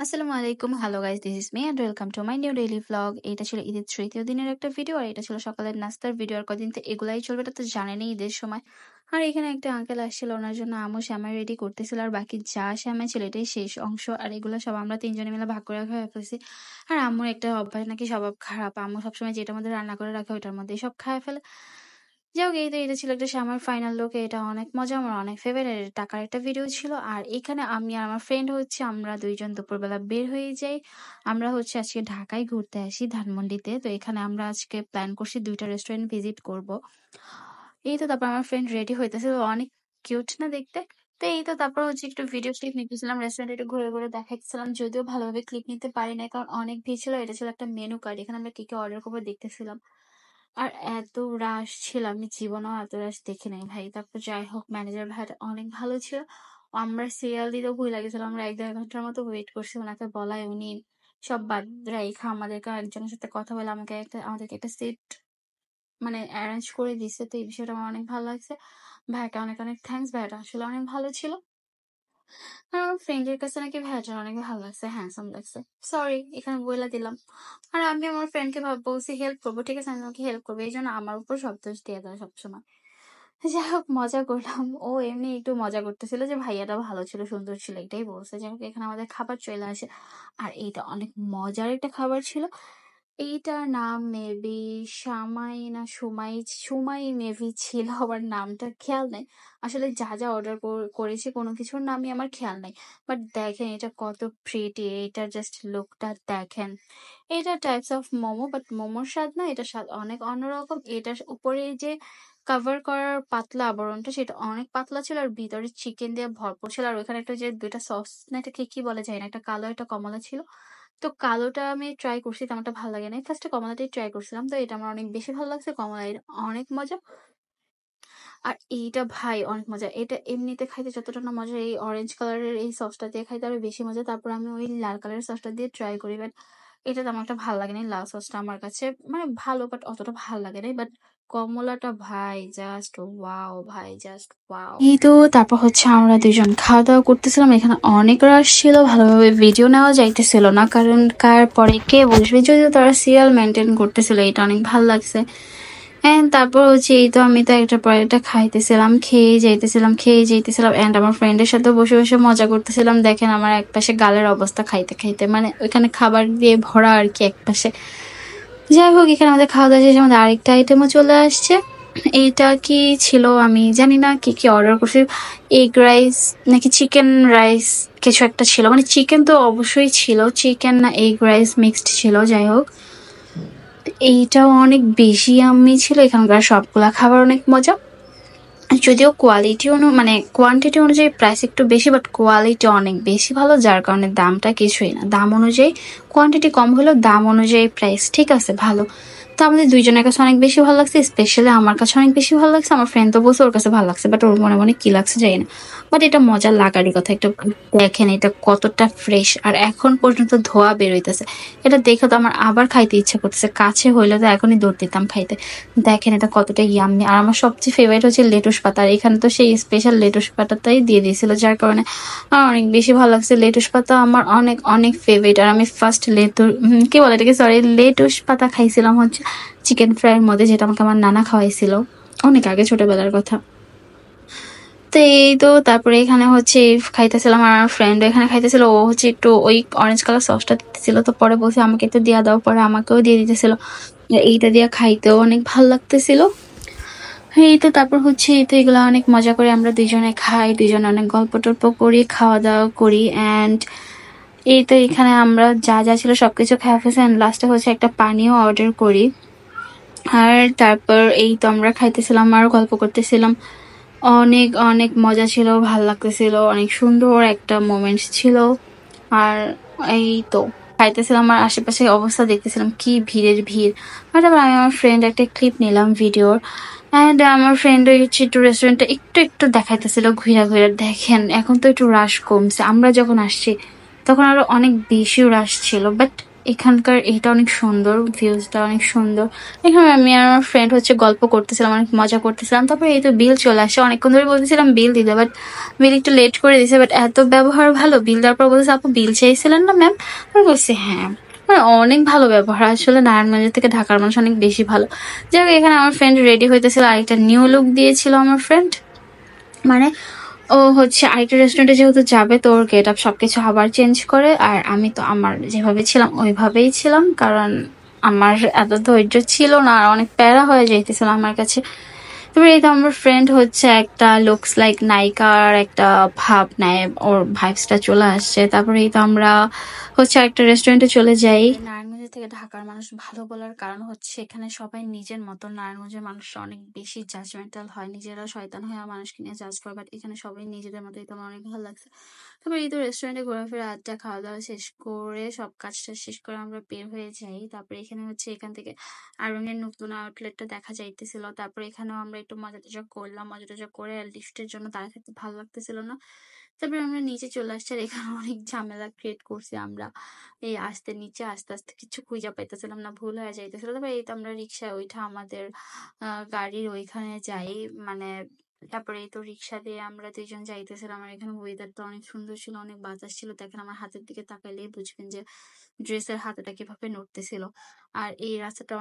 আসসালামু আলাইকুম। Hello guys, this is me and welcome to my new daily vlog. এটা ছিল ঈদের তৃতীয় দিনের একটা ভিডিও আর এটা ছিল সকালের নাস্তার ভিডিও। আর কদিন তো এগুলাই চলবে, এটা তো জানেনই ঈদের সময়। আর এখানে একটা আঙ্কেল আসছিল, ওনার জন্য আমু শ্যামাই রেডি করতেছিল আর বাকি যা শ্যামাই ছিল এটাই শেষ অংশ। আর এগুলো সব আমরা তিনজনে মিলে ভাগ করে খাওয়া ফেলছি। আর আম্মুর একটা অভ্যাস নাকি স্বভাব খারাপ, আম্মু সবসময় যেটার মধ্যে রান্না করে রাখে ওইটার মধ্যেই সব খায় ফেলে। যাই হোক, এই তো এটা ছিল একটা আমার ফাইনাল লুক। এটা অনেক মজা, আমার অনেক ফেভারিট টাকার একটা ভিডিও ছিল। আর এখানে আমি আর আমার ফ্রেন্ড আমরা দুইজন দুপুরবেলা বের হয়ে যাই। আমরা আজকে ঢাকায় ঘুরতে আসি ধানমন্ডিতে। তো এখানে আমরা আজকে প্ল্যান করছি দুইটা রেস্টুরেন্ট ভিজিট করব। এই তো তারপর আমার ফ্রেন্ড রেডি হইতেছিল, অনেক কিউট না দেখতে। তো এই তো তারপর একটু ভিডিও ক্লিপ নিতেছিলাম, রেস্টুরেন্টে একটু ঘুরে ঘুরে দেখাচ্ছিলাম, যদিও ভালোভাবে ক্লিপ নিতে পারি না কারণ অনেক ভিড় ছিল। এটা ছিল একটা মেনু কার্ড, এখানে আমরা কি কি অর্ডার করবো দেখতেছিলাম। আর এত রাশ ছিল, আমি জীবনেও এত রাশ দেখি নাই ভাই। তারপর যাই হোক, ম্যানেজার ভাইটা অনেক ভালো ছিল। আমরা সিরিয়াল দিতেও ভুল লাগেছিল, আমরা 1-1.5 ঘন্টার মতো ওয়েট করছি ওনাকে বলায়। উনি সব বাদ রেখে আমাদেরকে একজনের সাথে কথা বলে আমাদেরকে একটা সিট অ্যারেঞ্জ করে দিছে। তো এই বিষয়টা আমার অনেক ভালো লাগছে। ভাইয়াকে অনেক অনেক থ্যাঙ্কস, ভাইয়াটা আসলে অনেক ভালো ছিল। আর আমার ফ্রেন্ডের কাছে নাকি ভাইয়াটা অনেক ভালো লাগছে, হ্যান্ডসাম লাগছে। সরি, এখানে বইলা দিলাম। আর আমি আমার ফ্রেন্ডকে বলছি হেল্প করবো, ঠিক আছে, আমি আমাকে হেল্প করবো, এই জন্য আমার উপর সব দোষ দিয়ে দেয় সবসময়। যাই হোক, মজা করলাম। ও এমনি একটু মজা করতেছিল যে ভাইয়াটা ভালো ছিল, সুন্দর ছিল, এটাই বলছে। যাই হোক, এখানে আমাদের খাবার চলে আসে। আর এইটা অনেক মজার একটা খাবার ছিল। এইটার নাম মেবি সামাই না সুমাই, সুমাই মেবি ছিল, আমার নামটা খেয়াল নেই। আসলে যা যা অর্ডার করেছি কোনো কিছুর নামই আমার খেয়াল নেই। বাট দেখেন এটা কত প্রিটি, এটার জাস্ট লুকটা দেখেন। এটা টাইপস অফ মোমো, বাট মোমোর স্বাদ না, এটা স্বাদ অনেক অন্যরকম। এটার উপরে যে কভার করার পাতলা আবরণটা সেটা অনেক পাতলা ছিল আর ভিতরে চিকেন দিয়ে ভরপুর ছিল। আর ওখানে একটা যে দুইটা সস না, এটাকে কি বলে যায় না, একটা কালো একটা কমলা ছিল। তো কালোটা আমি ট্রাই করছি, তেমনটা ভালো লাগে নাই। ফার্স্টে কমলাটাই ট্রাই করছিলাম, তো এটা আমার অনেক বেশি ভালো লাগছে। কমলা এটা অনেক মজা। আর এইটা ভাই অনেক মজা। এটা এমনিতে খাইতে যতটা না মজা, এই অরেঞ্জ কালারের এই সসটা দিয়ে খাইতে আরো বেশি মজা। তারপর আমি ওই লাল কালারের সসটা দিয়ে ট্রাই করি, বাট এটা তেমন একটা ভালো লাগে নাই। লাল সসটা আমার কাছে ভালো, বাট অতটা ভালো লাগে নাই। বাট কমলাটা ভাই জাস্ট ওয়াও, ভাই জাস্ট ওয়াও। এই তো তারপর আমরা দুজন খাওয়া দাওয়া করতেছিলাম। এখানে অনেক রাশ ছিল, ভালোভাবে ভিডিও নেওয়া যাইতেছিল না কারণ কার পরে কে বসবে, যদিও তারা সিরিয়াল মেনটেন করতেছিল, এটা অনেক ভালো লাগছে। এন্ড তারপর এই তো আমি তো একটার পর একটা খাইতেছিলাম, খেয়ে যাইতেছিলাম এন্ড আমার ফ্রেন্ডের সাথে বসে বসে মজা করতেছিলাম। দেখেন আমার একপাশে গালের অবস্থা খাইতে খাইতে, ওইখানে খাবার দিয়ে ভরা আর কি একপাশে। যাই হোক, এখানে আমাদের খাওয়া দাওয়া শেষে আমাদের আরেকটা আইটেমও চলে আসছে। এইটা কি ছিল আমি জানি না, কি কি অর্ডার করছি। এগ রাইস নাকি চিকেন রাইস কিছু একটা ছিল, চিকেন তো অবশ্যই ছিল, চিকেন না এগ রাইস মিক্সড ছিল। যাই হোক, এইটাও অনেক বেশি ইয়াম্মি ছিল। এখানকার সবগুলা খাবার অনেক মজা, যদিও কোয়ান্টিটি অনুযায়ী প্রাইস একটু বেশি, বাট কোয়ালিটি অনেক বেশি ভালো, যার কারণে দামটা কিছুই না। দাম অনুযায়ী কোয়ান্টিটি কম হলেও দাম অনুযায়ী প্রাইস ঠিক আছে, ভালো। তো আমাদের দুইজনের কাছে অনেক বেশি ভালো লাগছে, স্পেশালি আমার কাছে অনেক বেশি ভালো লাগছে। আমার ফ্রেন্ড তো বলছে ওর কাছে ভালো লাগছে, বাট ওর মনে মনে কি লাগছে জানি না। বাট এটা মজা লাগারই কথা। একটা দেখেন এটা কতটা ফ্রেশ, আর এখন পর্যন্ত ধোয়া বেরোইতেছে। এটা দেখে তো আমার আবার খাইতে ইচ্ছা করতেছে, কাছে হইলে তো এখনই দৌড় দিতাম খাইতে। দেখেন এটা কতটা ইয়াম্মি। আর আমার সবচেয়ে ফেভারিট হচ্ছে লেটুস পাতা, আর এখানে তো সেই স্পেশাল লেটুস পাতাটাই দিয়ে দিয়েছিল, যার কারণে আমার অনেক বেশি ভালো লাগছে। লেটুস পাতা আমার অনেক অনেক ফেভারিট। আর আমি ফার্স্ট কি বলে এটাকে, সরি, লেটুস পাতা খাইছিলাম চিকেন ফ্রাইয়ের মধ্যে, যেটা আমাকে আমার নানা খাওয়াইছিল অনেক আগে, ছোটবেলার কথা। তো এই তো তারপরে এখানে খাইতেছিলাম, আর আমার ফ্রেন্ড এখানে খাইতেছিল। ও একটু ওই অরেঞ্জ কালার সসটা দিতেছিল, তো পরে বলছে আমাকে একটু দিয়ে দাও, পরে আমাকেও দিয়ে দিতেছিল। এইটা দিয়ে খাইতেও অনেক ভালো লাগতেছিল। এই তো তারপর এই তো এগুলা অনেক মজা করে আমরা দুইজনে খাই, দুইজনে অনেক গল্প টল্প করি, খাওয়া দাওয়া করি। অ্যান্ড এই তো এখানে আমরা যা যা ছিল সবকিছু খাওয়া ফেলছি। অ্যান্ড লাস্টে একটা পানিও অর্ডার করি। আর তারপর এই তো আমরা খাইতেছিলাম আর গল্প করতেছিলাম। অনেক অনেক মজা ছিল, ভাল লাগতেছিল, অনেক সুন্দর একটা মোমেন্টস ছিল। আর এই তো খাইতেছিলাম আর আশেপাশে অবস্থা দেখতেছিলাম, কি ভিড়ের ভিড়। আর তারপর আমি আমার ফ্রেন্ড একটা ক্লিপ নিলাম ভিডিওর। অ্যান্ড আমার ফ্রেন্ড একটু রেস্টুরেন্টটা একটু একটু দেখাইতেছিল ঘুরা ঘুরা। দেখেন এখন তো একটু রাশ কমছে, আমরা যখন আসছি তখন আরো অনেক বেশি রাশ ছিল, বাট এখানকার এটা অনেক সুন্দর, ভিউজটা অনেক সুন্দর। এখানে আমি আর আমার ফ্রেন্ড হচ্ছে গল্প করতেছিলাম, অনেক মজা করতেছিলাম। তারপরে এই তো বিল চলে আসে, অনেকক্ষণ ধরে বলতেছিলাম বিল দিতে, বাট বিল একটু লেট করে দিছে। বাট এত ব্যবহার ভালো, বিল দেওয়ার পর বলতেছে আপু বিল চেয়েছিলেন না ম্যাম? আমি বলছি হ্যাঁ। মানে অনেক ভালো ব্যবহার, আসলে নারায়ণগঞ্জ থেকে ঢাকার মানুষ অনেক বেশি ভালো। যাই হোক, এখানে আমার ফ্রেন্ড রেডি হইতেছিল, আরেকটা নিউ লুক দিয়েছিল আমার ফ্রেন্ড। মানে ও হচ্ছে আরেকটা রেস্টুরেন্টে যেহেতু যাবে, তো ওর গেট আপ সবকিছু আবার চেঞ্জ করে। আর আমি তো আমার যেভাবে ছিলাম ওইভাবেই ছিলাম, কারণ আমার এত ধৈর্য ছিল না, আর অনেক প্যারা হয়ে যাইতেছিল আমার কাছে। তারপরে এই তো আমার ফ্রেন্ড হচ্ছে একটা লুকস লাইক নায়িকার একটা ভাব নেয়, ওর ভাইবসটা চলে আসছে। তারপরে এই তো আমরা হচ্ছে একটা রেস্টুরেন্টে চলে যাই। নারায়ণগঞ্জ থেকে ঢাকার মানুষ ভালো বলার কারণ হচ্ছে এখানে সবাই নিজের মতো। নারায়ণগঞ্জের মানুষরা অনেক বেশি জাজমেন্টাল হয়, নিজেরা শয়তান হয়ে মানুষকে নিয়ে জাজ করে, বাট এখানে সবাই নিজেদের মতো। এটা আমার অনেক ভালো লাগছে। তারপরে এই তো রেস্টুরেন্টে ঘোরাফেরা, আড্ডা, খাওয়া দাওয়া শেষ করে, সব কাজটা শেষ করে আমরা বের হয়ে যাই। তারপরে এখানে হচ্ছে এখান থেকে আড়ং-এর নতুন আউটলেটটা দেখা যাইতেছিল। তারপরে এখানেও আমরা একটু মজা টজা করলাম, মজা টজা করে লিফটের জন্য দাঁড়ায় থাকতে ভালো লাগতেছিল না। তারপরে আমরা নিচে চলে আসছি, আর এখানে অনেক ঝামেলা ক্রিয়েট করছি আমরা। এই আস্তে নিচে আস্তে আস্তে কিছু খুঁজে পাইতেছিলাম না, ভুল হয়ে যাইতেছিল। তারপরে এই তো আমরা রিক্সায় ওইটা আমাদের গাড়ির ওইখানে যাই, মানে তারপরে এই তো রিক্সা দিয়ে আমরা দুইজন যাইতেছিলাম। আর এখানে ওয়েদারটা অনেক সুন্দর ছিল, অনেক বাতাস ছিল। দেখেন আমার হাতের দিকে তাকাইলেই বুঝবেন যে ড্রেসের হাতাটা কিভাবে নড়তেছিল। আর এই রাস্তাটা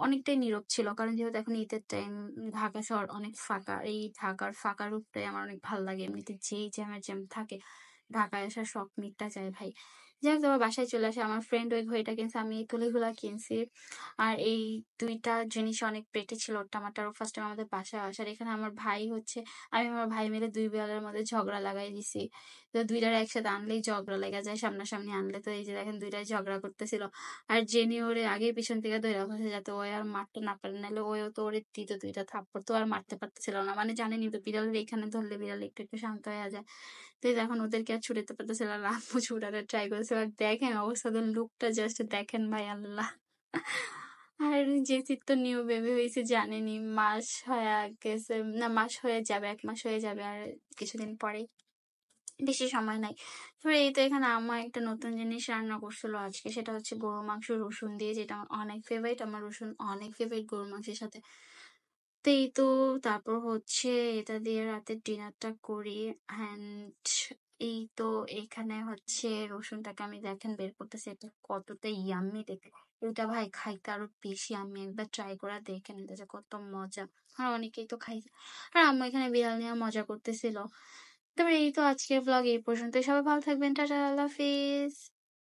অনেকটাই নীরব ছিল, কারণ যেহেতু এখন ঈদের টাইম, ঢাকা শহর অনেক ফাঁকা। এই ঢাকার ফাঁকা রূপটাই আমার অনেক ভালো লাগে। এমনিতে যেই জ্যাম থাকে, ঢাকায় আসার শখ মিটটা যায় ভাই। যাই হোক, তারপর বাসায় চলে আসে। আমার ফ্রেন্ড ওই ঘড়িটা কিনছে, আমি এই তুলিগুলা কিনছি। আর এই দুইটা জিনিস অনেক পেটে ছিল টামাটার ফার্স্ট টাইম আমাদের বাসায় আসার। এখানে আমার ভাই হচ্ছে, আমি আমার ভাই মিলে দুই বিড়ালের মধ্যে ঝগড়া লাগাই দিছি। তো দুইটার একসাথে আনলেই ঝগড়া লেগে যায়, সামনাসামনি আনলে। তো এই যে দেখেন দুইটাই ঝগড়া করতেছিল। আর জেনি ওরে আগে পিছন থেকে ধরে বসে, যাতে ও আর মারতে না পারে, নাহলে ওও তো ওরে দিত দুইটা থাপ্পড়, তো আর মারতে পারতেছিল না। মানে জানেনই তো, বিড়ালের এখানে ধরলে বিড়াল একটু একটু শান্ত হয়ে যায়। তো এই দেখুন ওদেরকে আর ছুটাতে পারতেছিল না, আম্মু ছুটাতে ট্রাই করেছিল। আর দেখেন অবস্থা, ওদের লুকটা জাস্ট দেখেন ভাই, আল্লাহ। আর যে চিত্ত নিউ বেবি হয়েছে জানেনি, মাস হয়ে গেছে, না মাস হয়ে যাবে, 1 মাস হয়ে যাবে আর কিছুদিন পরেই, বেশি সময় নাই। তো এই তো এখানে আম্মা একটা নতুন জিনিস রান্না করছিল আজকে, সেটা হচ্ছে গরু মাংস রসুন দিয়ে, যেটা আমার অনেক ফেভারিট। আমার রসুন অনেক ফেভারিট গরু মাংসের সাথে। তো এই তো তারপর হচ্ছে এটা দিয়ে রাতের ডিনারটা করি। অ্যান্ড এই তো এখানে হচ্ছে রসুনটাকে আমি দেখেন বের করতেছি, এটা কতটা ইয়াম্মি দেখতে। এটা ভাই খাইতে আরো বেশি, আমি একবার ট্রাই করে দেখেন এটা যে কত মজা। আর অনেকেই তো খাইছে। আর আম্মু এখানে বিড়াল নিয়ে মজা করতেছিল। তারপরে এই তো আজকের ব্লগ এই পর্যন্ত। সবাই ভালো থাকবেন, টাটা, আল্লাহ হাফিজ।